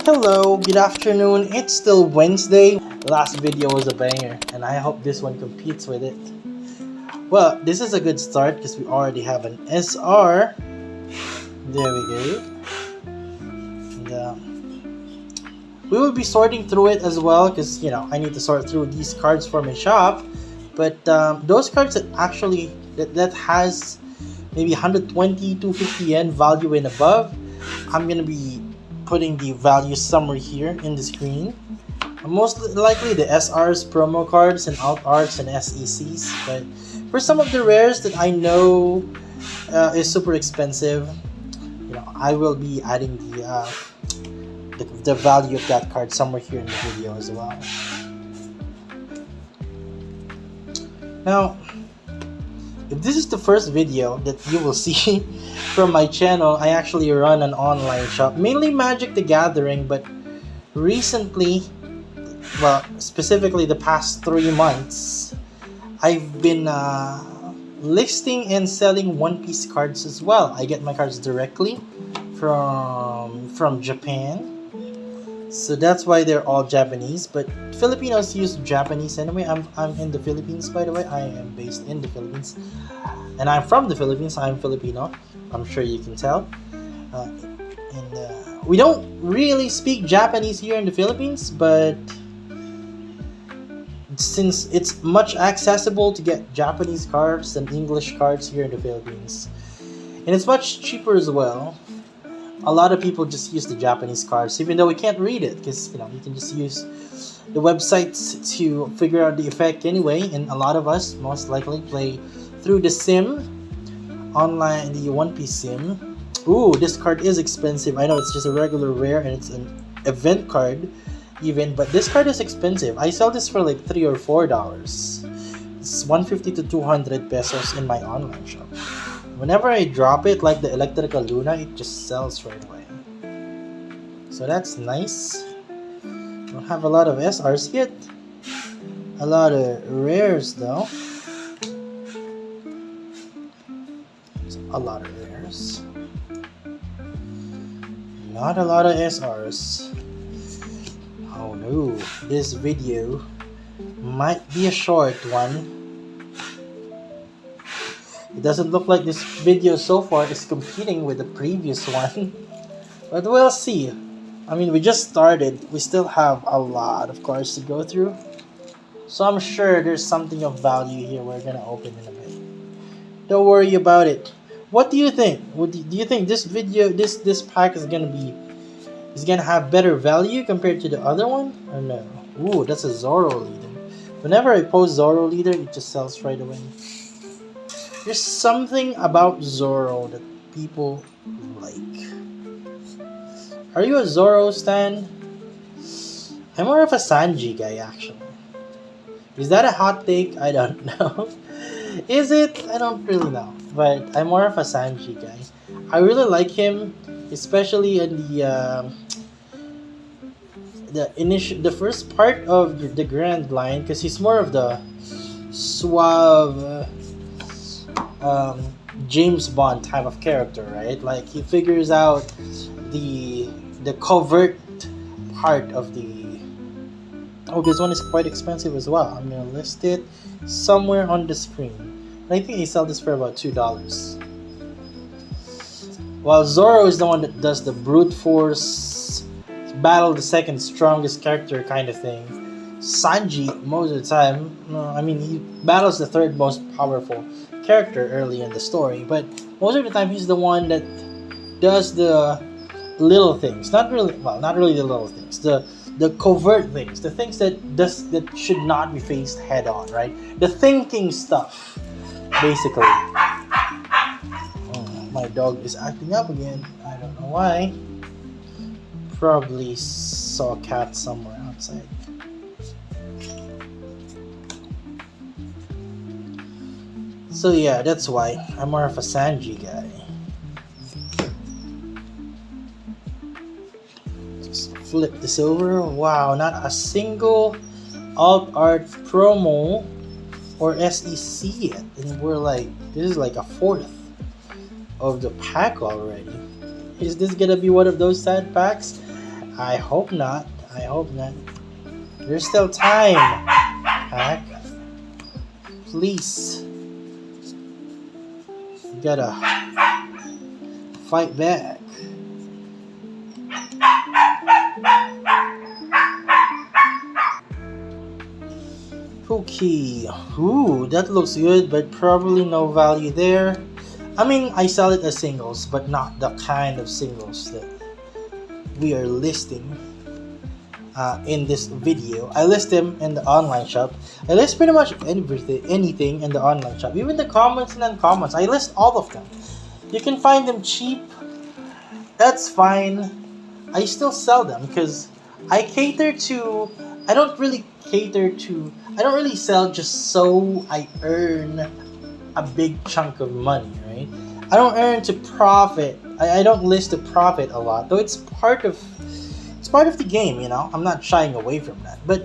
Hello, good afternoon. It's still Wednesday. Last video was a banger, and I hope this one competes with it. Well, this is a good start because we already have an SR. There we go. And we will be sorting through it as well because, I need to sort through these cards for my shop. But those cards that actually, that has maybe 120, 250 yen value and above, I'm going to be putting the value somewhere here in the screen. Most likely the SRs, promo cards, and alt arts and SECs. But for some of the rares that I know is super expensive, I will be adding the value of that card somewhere here in the video as well. Now, if this is the first video that you will see from my channel, I actually run an online shop, mainly Magic the Gathering, but recently, well, specifically the past 3 months, I've been listing and selling One Piece cards as well. I get my cards directly from Japan, so that's why they're all Japanese, but Filipinos use Japanese anyway. I'm in the Philippines, by the way. I am based in the Philippines, and I'm from the Philippines. I'm Filipino. I'm sure you can tell. We don't really speak Japanese here in the Philippines, but since it's much accessible to get Japanese cards than English cards here in the Philippines, and it's much cheaper as well, a lot of people just use the Japanese cards, even though we can't read it, because you can just use the websites to figure out the effect anyway. And a lot of us most likely play through the sim online, the One Piece sim. Ooh, this card is expensive. I know it's just a regular rare and it's an event card even, but this card is expensive. I sell this for like $3 or $4. It's 150 to 200 pesos in my online shop. Whenever I drop it, like the Electrical Luna, it just sells right away. So that's nice. Don't have a lot of SRs yet. A lot of rares though. A lot of rares. Not a lot of SRs. Oh no, this video might be a short one. It doesn't look like this video so far is competing with the previous one, but we'll see. I mean, we just started. We still have a lot of cards to go through, so I'm sure there's something of value here we're gonna open in a bit. Don't worry about it. What do you think? Do you think this video, this pack is gonna have better value compared to the other one, or no? Ooh, that's a Zoro leader. Whenever I post Zoro leader, it just sells right away. There's something about Zoro that people like. Are you a Zoro stan? I'm more of a Sanji guy, actually. Is that a hot take? I don't know. Is it? I don't really know. But I'm more of a Sanji guy. I really like him, especially in the first part of the Grand Line, because he's more of the suave James Bond type of character, right? Like he figures out the covert part of the. Oh, this one is quite expensive as well. I'm gonna list it somewhere on the screen. I think they sell this for about $2. While Zoro is the one that does the brute force, battle the second strongest character kind of thing. Sanji, most of the time, he battles the third most powerful character early in the story, but most of the time he's the one that does the little things. Not really the little things. The covert things, the things that should not be faced head on, right? The thinking stuff, basically. Oh, my dog is acting up again. I don't know why. Probably saw a cat somewhere outside. So yeah, that's why I'm more of a Sanji guy. Just flip this over. Wow, not a single alt art promo or SEC yet, and we're like, this is like a fourth of the pack already. Is this gonna be one of those sad packs? I hope not. I hope not. There's still time. Pack. Please. You gotta fight back. Okay. Ooh, that looks good, but probably no value there. I mean, I sell it as singles, but not the kind of singles that we are listing in this video. I list them in the online shop. I list pretty much anything in the online shop, even the commons and uncommons. I list all of them. You can find them cheap. That's fine. I still sell them because I don't really sell just so I earn a big chunk of money, right? I don't earn to profit. I don't list to profit a lot, though it's part of the game, you know. I'm not shying away from that. But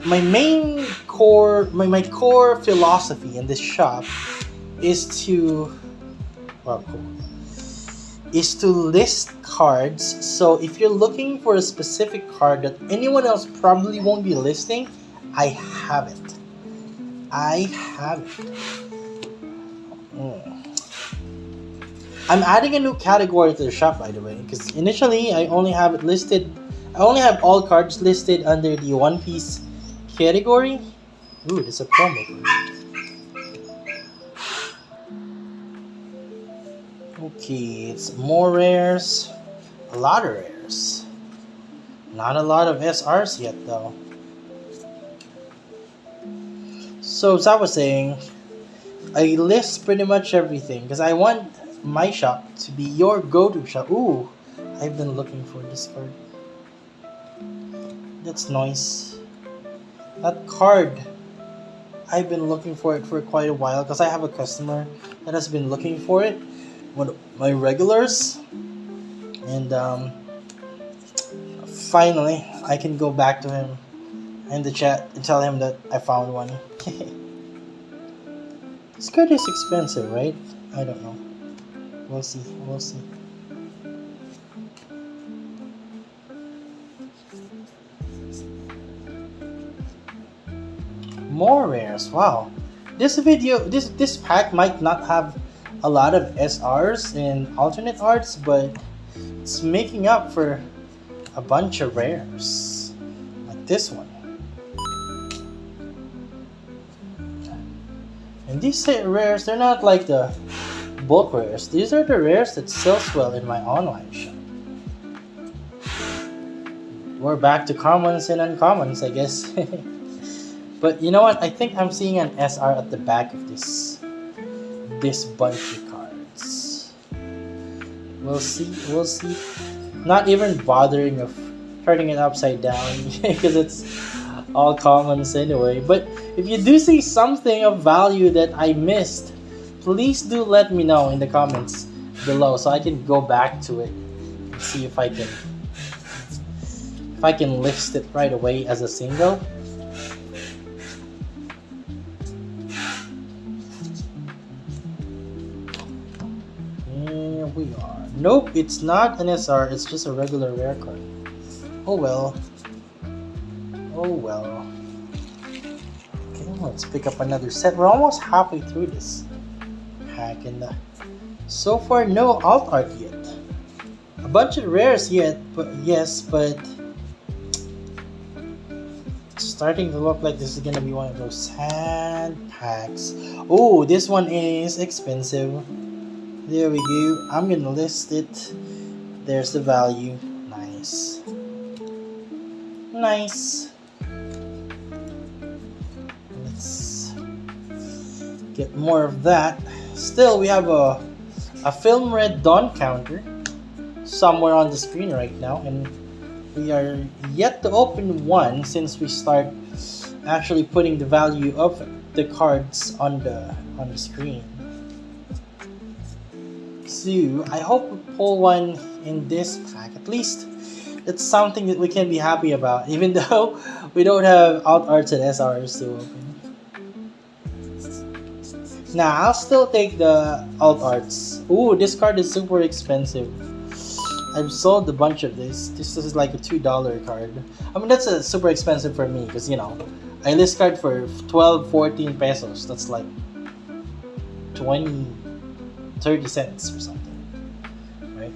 my core philosophy in this shop is to list cards. So if you're looking for a specific card that anyone else probably won't be listing, I have it. I'm adding a new category to the shop, by the way, because initially I only have all cards listed under the One Piece category. Ooh, there's a promo code. Okay, it's more rares. A lot of rares. Not a lot of SRs yet, though. So, as I was saying, I list pretty much everything because I want my shop to be your go-to shop. Ooh, I've been looking for this card. That's nice. That card, I've been looking for it for quite a while because I have a customer that has been looking for it. One of my regulars. And finally, I can go back to him in the chat and tell him that I found one. This card is expensive, right? I don't know. We'll see. More rares. Wow. This pack might not have a lot of SRs and alternate arts, but it's making up for a bunch of rares. Like this one. And these rares, they're not like the bulk rares. These are the rares that sells well in my online shop. We're back to commons and uncommons, I guess. But you know what? I think I'm seeing an SR at the back of this bunch of cards. We'll see. Not even bothering of turning it upside down because it's all commons anyway. But if you do see something of value that I missed, please do let me know in the comments below so I can go back to it and see if I can list it right away as a single. Here we are. Nope, it's not an SR, it's just a regular rare card. Oh well. Okay, let's pick up another set. We're almost halfway through this pack, and so far no alt art yet. A bunch of rares yet, but it's starting to look like this is gonna be one of those hand packs. Oh, this one is expensive. There we go. I'm gonna list it. There's the value. Nice. Let's get more of that. Still, we have a film red dawn counter somewhere on the screen right now, and we are yet to open one since we start actually putting the value of the cards on the screen. So I hope we pull one in this pack. At least it's something that we can be happy about, even though we don't have alt arts and SRs to open. Now I'll still take the alt arts. Ooh, this card is super expensive. I've sold a bunch of this. This is like a $2 card. I mean, that's super expensive for me because, you know, I list card for 12, 14 pesos. That's like 20, 30 cents or something, right?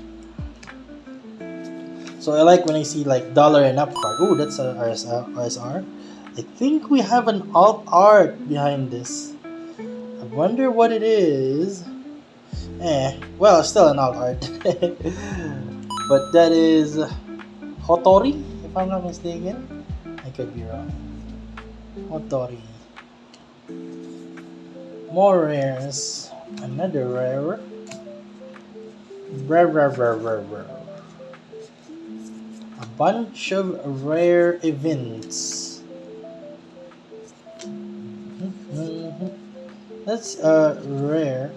So I like when I see like dollar and up card. Oh, that's a RSR. I think we have an alt art behind this. I wonder what it is. Well, still an alt art. But that is Hotori, if I'm not mistaken. I could be wrong. Hotori. More rares. Another rare. Rare. A bunch of rare events. That's a rare.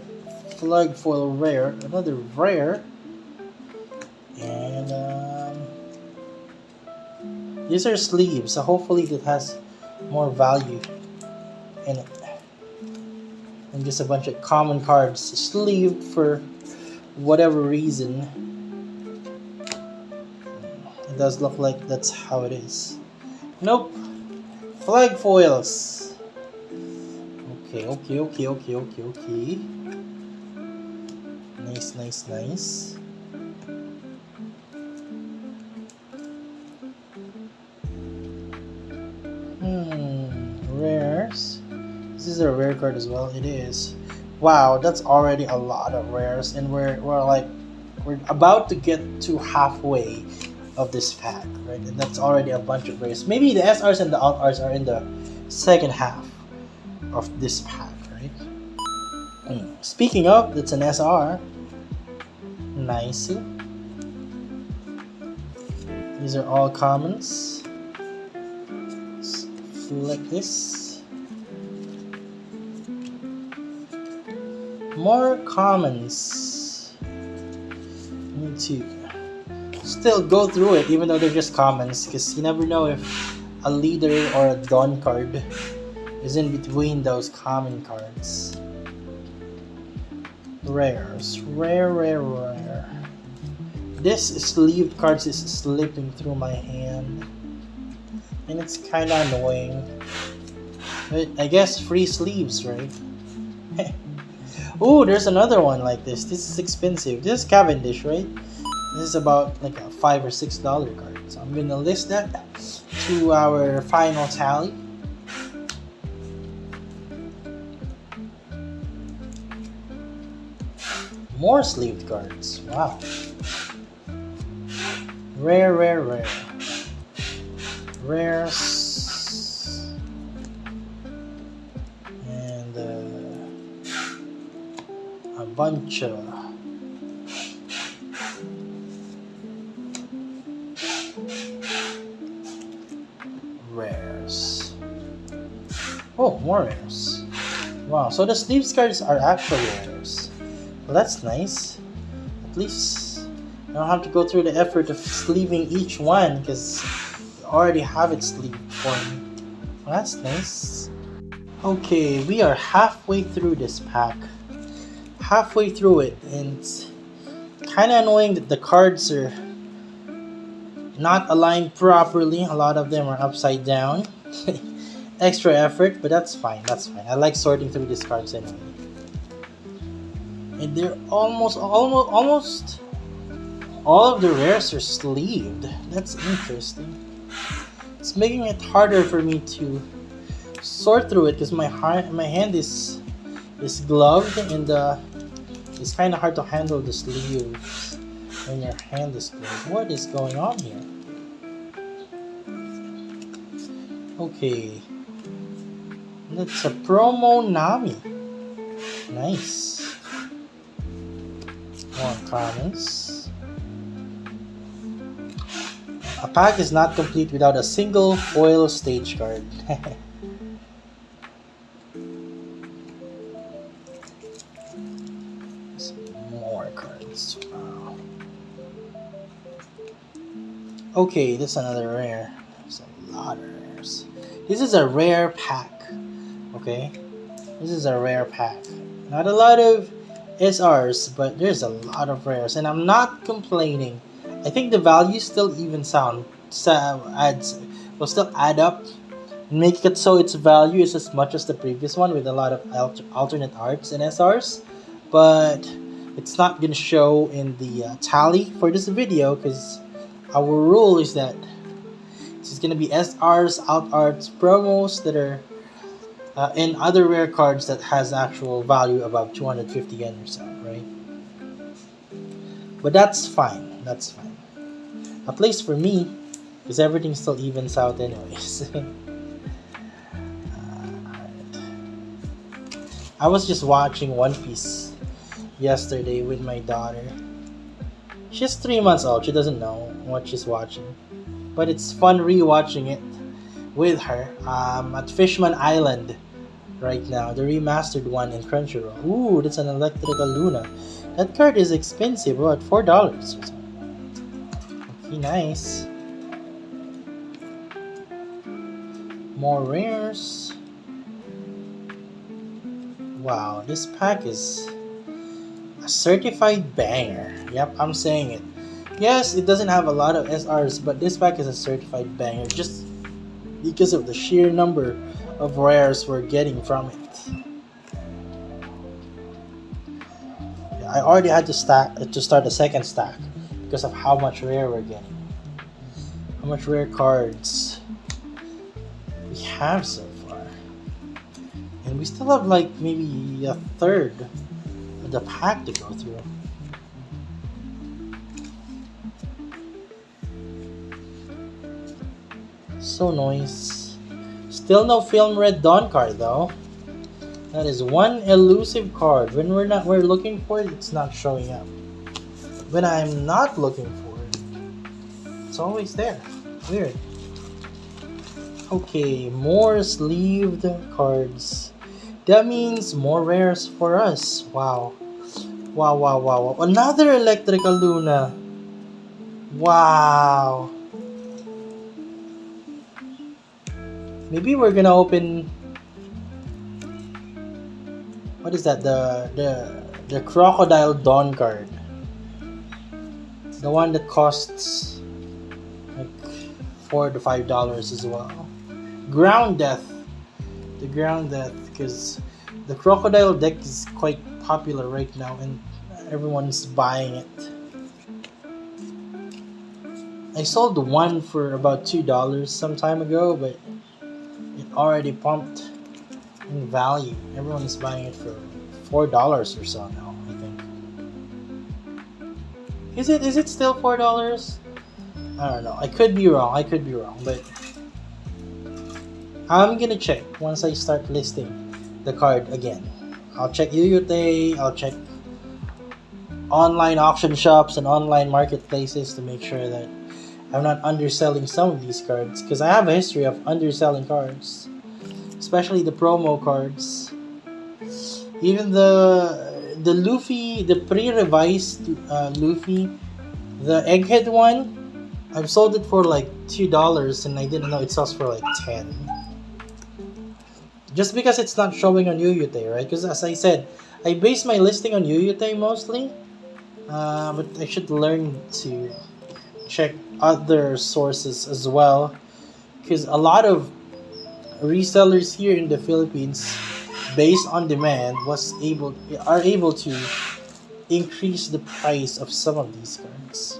Flag foil rare. Another rare. And these are sleeves, so hopefully it has more value in it. And just a bunch of common cards sleeved for whatever reason. It does look like that's how it is. Nope. Flag foils. Okay. Nice. Rares. This is a rare card as well. It is. Wow, that's already a lot of rares, and we're about to get to halfway of this pack, right? And that's already a bunch of rares. Maybe the SRs and the alt Rs are in the second half of this pack, right? Speaking of, that's an SR. Nice. These are all commons. Let's flip this. More commons. Need to still go through it, even though they're just commons, because you never know if a leader or a dawn card is in between those common cards. Rares. Rare. This sleeved cards is slipping through my hand, and it's kind of annoying. But I guess free sleeves, right? Oh, there's another one like this. This is expensive. This is Cavendish, right? This is about like a $5 or $6 card. So I'm gonna list that to our final tally. More sleeved cards. Wow. Rare. Rares. And a bunch of rares. Oh, more rares. Wow, so the sleeves cards are actually rares. Well, that's nice. At least I don't have to go through the effort of sleeving each one because I already have it sleeved for me. Well, that's nice. Okay, we are halfway through this pack. Halfway through it, and it's kind of annoying that the cards are not aligned properly. A lot of them are upside down. Extra effort, but that's fine. I like sorting through these cards anyway. And they're almost all of the rares are sleeved. That's interesting. It's making it harder for me to sort through it because my hand is gloved, and it's kind of hard to handle the sleeves when your hand is gloved. What is going on here? Okay, that's a promo Nami. Nice. More commons. A pack is not complete without a single foil stage card. More cards. Wow. Okay, this is another rare. There's a lot of rares. This is a rare pack. Okay? This is a rare pack. Not a lot of SRs, but there's a lot of rares, and I'm not complaining. I think the value still even will still add up and make it so its value is as much as the previous one with a lot of alternate arts and SRs, but it's not gonna show in the tally for this video because our rule is that it's gonna be SRs, alt arts, promos that are and other rare cards that has actual value above 250 yen or so, right? But that's fine. That's fine. At least for me, because everything still evens out anyways. I was just watching One Piece yesterday with my daughter. She's 3 months old. She doesn't know what she's watching, but it's fun rewatching it with her. At Fishman Island right now, the remastered one in Crunchyroll. Ooh, that's an Electrical Luna. That card is expensive, about $4 or something. Okay, nice. More rares. Wow, this pack is a certified banger. Yep, I'm saying it. Yes, it doesn't have a lot of SRs, but this pack is a certified banger just because of the sheer number of rares we're getting from it. I already had to start a second stack because of how much rare we're getting. How much rare cards we have so far. And we still have like maybe a third of the pack to go through. So nice. Still no Film Red Dawn card though. That is one elusive card. When we're looking for it, it's not showing up. When I'm not looking for it, it's always there. Weird. Okay, more sleeved cards. That means more rares for us. Wow. Wow, wow, wow, wow. Another Electrical Luna. Wow. Maybe we're gonna open. What is that? The Crocodile Dawn card. The one that costs like $4 to $5 as well. Ground Death. The Ground Death, because the Crocodile deck is quite popular right now and everyone's buying it. I sold one for about $2 some time ago, but it already pumped in value. Everyone is buying it for $4 or so now, I think. Is it still $4? I don't know. I could be wrong, but I'm gonna check once I start listing the card again. I'll check Yuyute, I'll check online auction shops and online marketplaces to make sure that I'm not underselling some of these cards, because I have a history of underselling cards, especially the promo cards. Even the Luffy, the pre-revised Luffy, the Egghead one, I've sold it for like $2 and I didn't know it sells for like $10. Just because it's not showing on Yuyute, right? Because as I said, I base my listing on Yuyute mostly, but I should learn to check other sources as well, because a lot of resellers here in the Philippines, based on demand, are able to increase the price of some of these cards.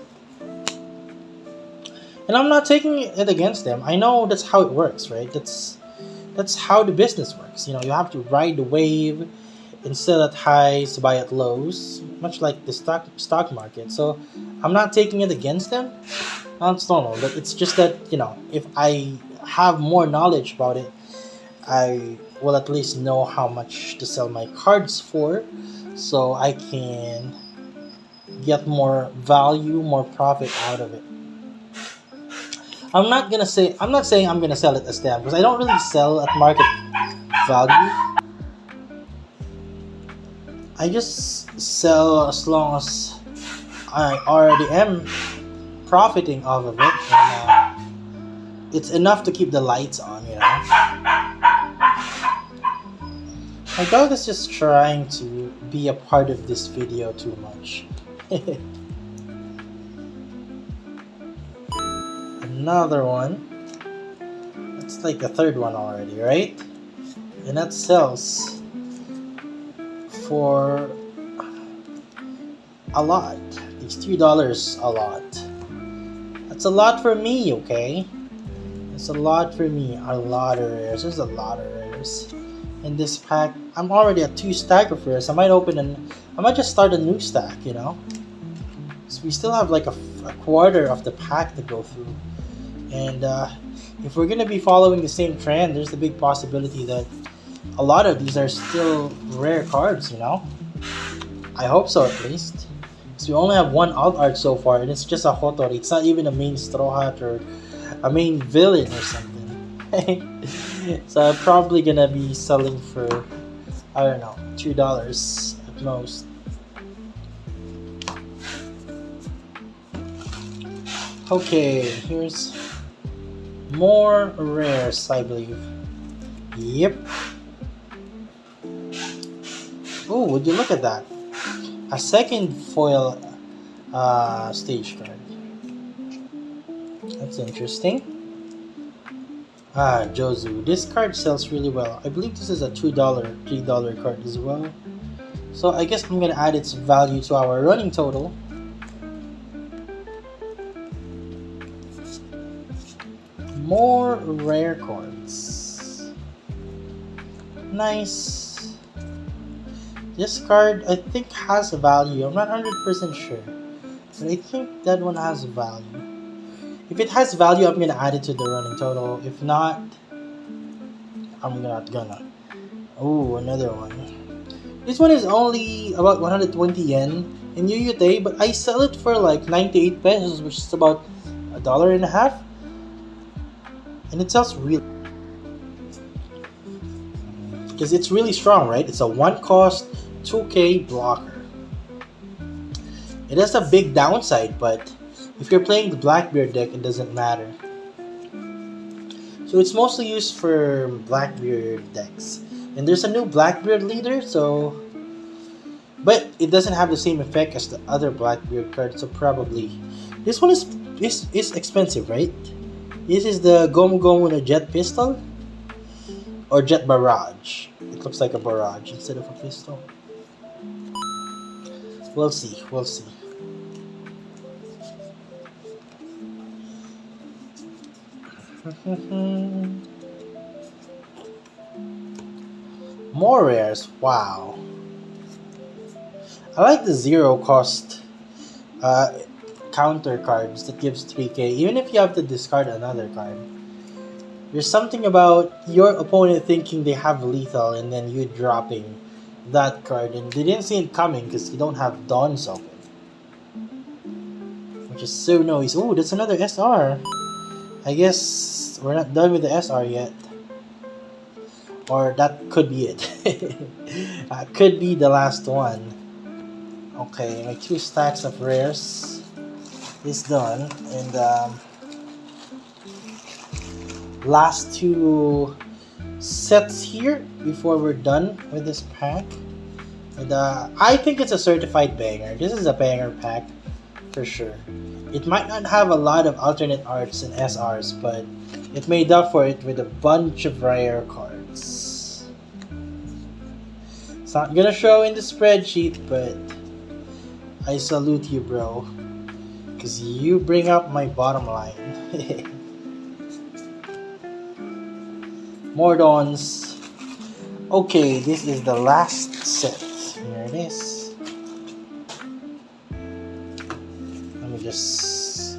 And I'm not taking it against them. I know that's how it works, right? That's how the business works. You know, you have to ride the wave and sell at highs, buy at lows, much like the stock market. So I'm not taking it against them. I don't know, but it's just that, you know, if I have more knowledge about it, I will at least know how much to sell my cards for, so I can get more value, more profit out of it. I'm not saying I'm gonna sell it as them, because I don't really sell at market value. I just sell as long as I already am profiting off of it, and it's enough to keep the lights on, you know. My dog is just trying to be a part of this video too much. Another one. That's like the third one already, right? And that sells for a lot. It's $2 a lot. That's a lot for me, okay? It's a lot for me. A lot of rares. There's a lot of rares in this pack. I'm already at 2 stack of rares. I might just start a new stack, you know? So we still have like a quarter of the pack to go through. And if we're gonna be following the same trend, there's a big possibility that a lot of these are still rare cards, you know? I hope so, at least. So we only have one alt art so far, and it's just a Hotori. It's not even a main Straw Hat or a main villain or something. So I'm probably gonna be selling for, I don't know, $2 at most. Okay, here's more rares, I believe. Yep. Oh, would you look at that? A second foil stage card. That's interesting. Jozu. This card sells really well. I believe this is a $2, $3 card as well. So I guess I'm gonna add its value to our running total. More rare cards. Nice. This card, I think, has a value. I'm not 100% sure, but I think that one has value. If it has value, I'm gonna add it to the running total. If not, I'm not gonna. Oh, another one. This one is only about 120 yen in Yuyute, but I sell it for like 98 pesos, which is about $1.50. And it sells really, because it's really strong, right? It's a 1-cost 2K blocker. It has a big downside, but if you're playing the Blackbeard deck, it doesn't matter. So it's mostly used for Blackbeard decks. And there's a new Blackbeard leader, so... But it doesn't have the same effect as the other Blackbeard cards, so probably... This one is expensive, right? This is the Gomu Gomu no Jet Pistol? Or Jet Barrage. It looks like a barrage instead of a pistol. We'll see, we'll see. More rares, wow. I like the 0-cost counter cards that gives 3k, even if you have to discard another card. There's something about your opponent thinking they have lethal and then you dropping that card, and they didn't see it coming because you don't have Dawns open. Which is so nice. Oh, that's another SR. I guess we're not done with the SR yet. Or that could be it. Could be the last one. Okay, my 2 stacks of rares is done. And last 2 sets here before we're done with this pack. And I think it's a certified banger. This is a banger pack for sure. It might not have a lot of alternate arts and SRs, but it made up for it with a bunch of rare cards. It's not gonna show in the spreadsheet, but I salute you, bro, because you bring up my bottom line. More Dawns. Okay, this is the last set. Here it is. Let me just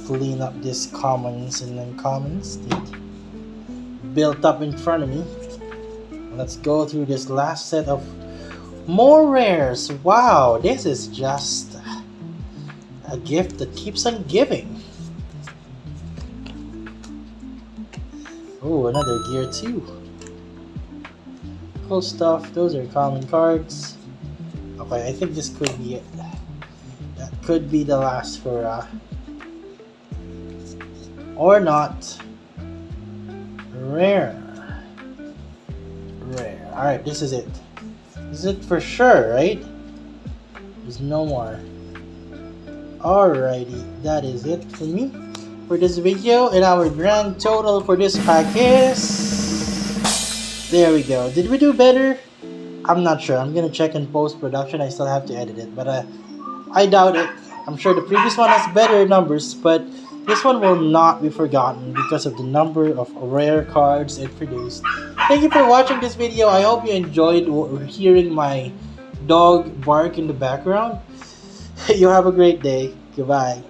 clean up these commons and uncommons that built up in front of me. Let's go through this last set of more rares. Wow, this is just a gift that keeps on giving. Oh, another gear 2. Cool stuff. Those are common cards. Okay, I think this could be it. That could be the last for or not. Rare. Alright, this is it. This is it for sure, right? There's no more. Alrighty, that is it for me. for this video, and our grand total for this pack is... There we go. Did we do better? I'm not sure. I'm gonna check in post-production. I still have to edit it, but I doubt it. I'm sure the previous one has better numbers, but this one will not be forgotten because of the number of rare cards it produced. Thank you for watching this video. I hope you enjoyed hearing my dog bark in the background. You have a great day. Goodbye.